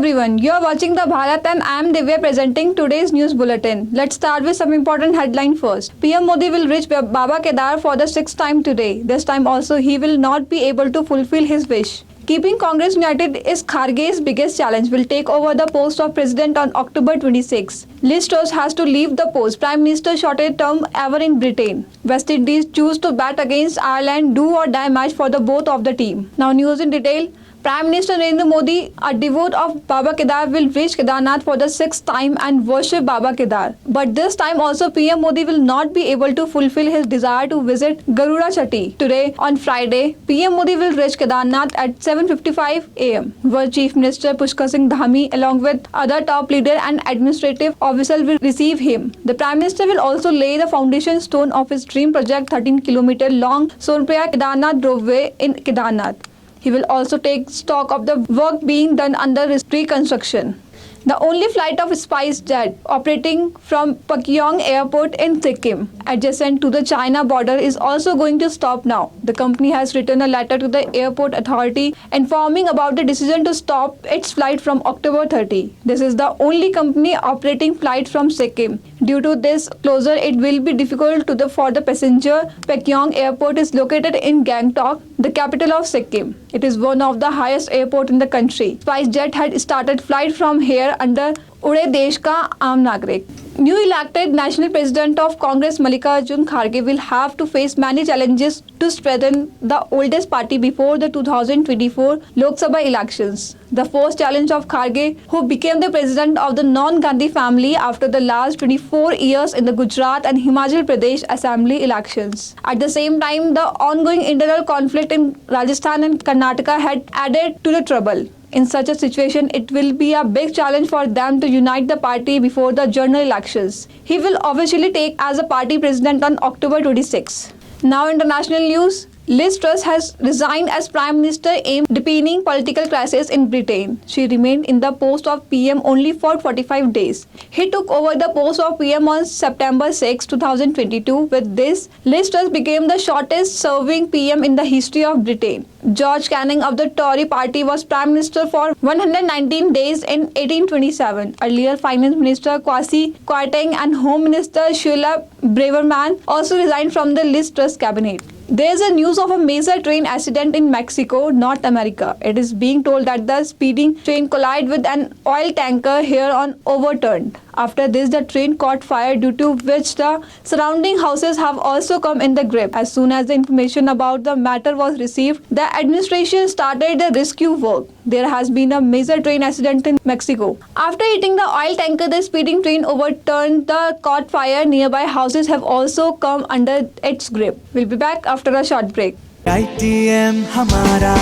everyone, you are watching the Bharat and I am Divya presenting today's news bulletin. Let's start with some important headline first. PM Modi will reach Baba Kedar for the sixth time today. This time also he will not be able to fulfill his wish. Keeping Congress united is Kharge's biggest challenge. Will take over the post of president on October 26. Liz Truss has to leave the post. Prime Minister shortest term ever in Britain. West Indies choose to bat against Ireland, do or die match for the both of the team. Now news in detail. Prime Minister Narendra Modi, a devote of Baba Kedar, will reach Kedarnath for the sixth time and worship Baba Kedar. But this time also PM Modi will not be able to fulfill his desire to visit Garuda Chatti. Today, on Friday, PM Modi will reach Kedarnath at 7:55 am. World Chief Minister Pushkar Singh Dhami along with other top leaders and administrative officials will receive him. The Prime Minister will also lay the foundation stone of his dream project 13-kilometer long Sonprayag Kedarnath Roveway in Kedarnath. He will also take stock of the work being done under reconstruction. The only flight of SpiceJet operating from Pakyong Airport in Sikkim, adjacent to the China border, is also going to stop now. The company has written a letter to the airport authority informing about the decision to stop its flight from October 30. This is the only company operating flights from Sikkim. Due to this closure, it will be difficult for the passenger. Pakyong Airport is located in Gangtok, the capital of Sikkim. It is one of the highest airports in the country. SpiceJet had started flight from here under उड़े देश का आम नागरिक. New elected National President of Congress Mallikarjun Kharge will have to face many challenges to strengthen the oldest party before the 2024 Lok Sabha elections. The first challenge of Kharge, who became the president of the non-Gandhi family after the last 24 years in the Gujarat and Himachal Pradesh Assembly elections. At the same time, the ongoing internal conflict in Rajasthan and Karnataka had added to the trouble. In such a situation, it will be a big challenge for them to unite the party before the general elections. He will officially take as a party president on October 26. Now international news. Liz Truss has resigned as Prime Minister amid deepening political crisis in Britain. She remained in the post of PM only for 45 days. He took over the post of PM on September 6, 2022. With this, Liz Truss became the shortest serving PM in the history of Britain. George Canning of the Tory party was Prime Minister for 119 days in 1827. Earlier, Finance Minister Kwasi Kwarteng and Home Minister Sheila Braverman also resigned from the Liz Truss cabinet. There is a news of a major train accident in Mexico, North America. It is being told that the speeding train collided with an oil tanker here on overturned. After this, the train caught fire, due to which the surrounding houses have also come in the grip. As soon as the information about the matter was received, the administration started the rescue work. There has been a major train accident in Mexico. After hitting the oil tanker, the speeding train overturned, the caught fire. Nearby houses have also come under its grip. We'll be back after a short break. ITM हमारा,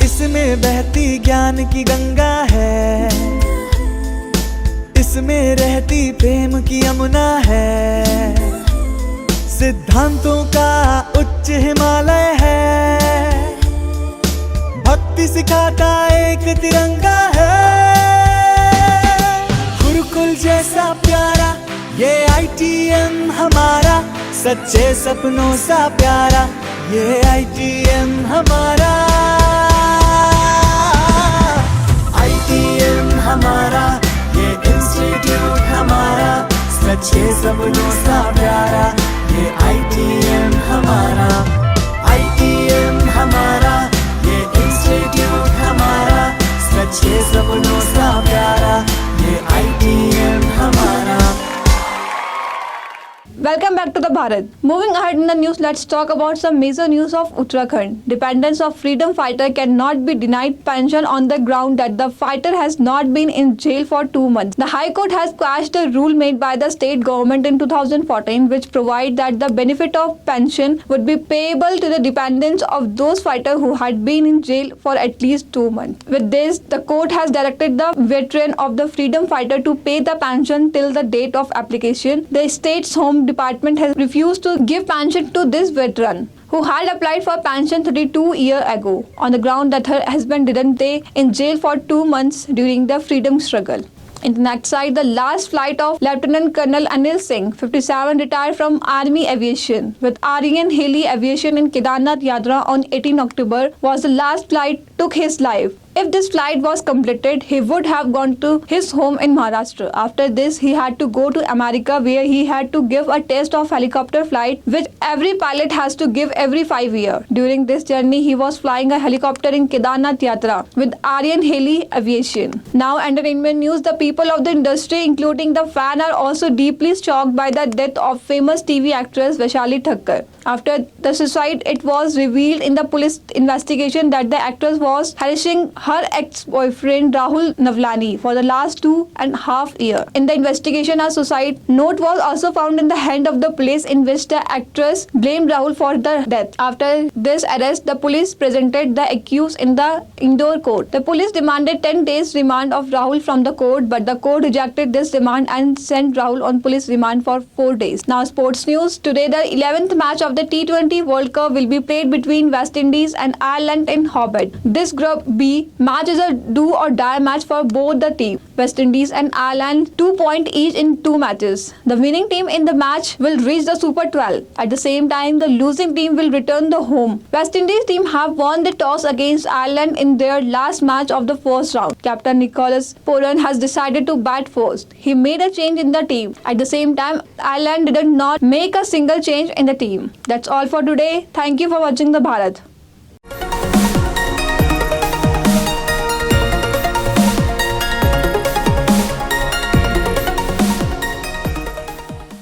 इसमें बहती ज्ञान की गंगा है, इसमें रहती प्रेम की यमुना है, सिद्धांतों का उच्च हिमालय है, भक्ति सिखाता एक तिरंगा है, गुरुकुल जैसा प्यारा ये ITM हमारा, सच्चे सपनों सा प्यारा ये ITM हमारा, ITM हमारा, ये इंस्टीट्यूट हमारा, सच्चे सपनों सा प्यारा ये ITM हमारा, ITM हमारा, ये इंस्टीट्यूट हमारा, सच्चे सपनों सा प्यारा ये ITM हमारा. Welcome back to the Bharat. Moving ahead in the news, let's talk about some major news of Uttarakhand. Dependents of freedom fighter cannot be denied pension on the ground that the fighter has not been in jail for 2 months. The High Court has quashed a rule made by the state government in 2014 which provides that the benefit of pension would be payable to the dependents of those fighters who had been in jail for at least 2 months. With this, the court has directed the veteran of the freedom fighter to pay the pension till the date of application. The state's home department has refused to give pension to this veteran who had applied for pension 32 years ago on the ground that her husband didn't stay in jail for 2 months during the freedom struggle. In the next side, the last flight of Lieutenant Colonel Anil Singh, 57, retired from Army Aviation with Aryan Haley Aviation in Kedarnath Yatra on 18 October was the last flight took his life. If this flight was completed, he would have gone to his home in Maharashtra. After this, he had to go to America where he had to give a test of helicopter flight which every pilot has to give every 5 years. During this journey, he was flying a helicopter in Kedarnath Yatra with Aryan Haley Aviation. Now, entertainment news. The people of the industry, including the fan, are also deeply shocked by the death of famous TV actress Vaishali Thakkar. After the suicide, it was revealed in the police investigation that the actress was harassing her ex-boyfriend Rahul Navlani for the last 2.5 years. In the investigation, a suicide note was also found in the hand of the police in which the actress blamed Rahul for the death. After this arrest, the police presented the accused in the Indore court. The police demanded 10 days remand of Rahul from the court, but the court rejected this demand and sent Rahul on police remand for 4 days. Now, sports news. Today, the 11th match of the T20 World Cup will be played between West Indies and Ireland in Hobart. This Group B match is a do or die match for both the teams. West Indies and Ireland 2 points each in 2 matches. The winning team in the match will reach the Super 12. At the same time, the losing team will return the home. West Indies team have won the toss against Ireland in their last match of the first round. Captain Nicholas Pooran has decided to bat first. He made a change in the team. At the same time, Ireland did not make a single change in the team. That's all for today. Thank you for watching the Bharat.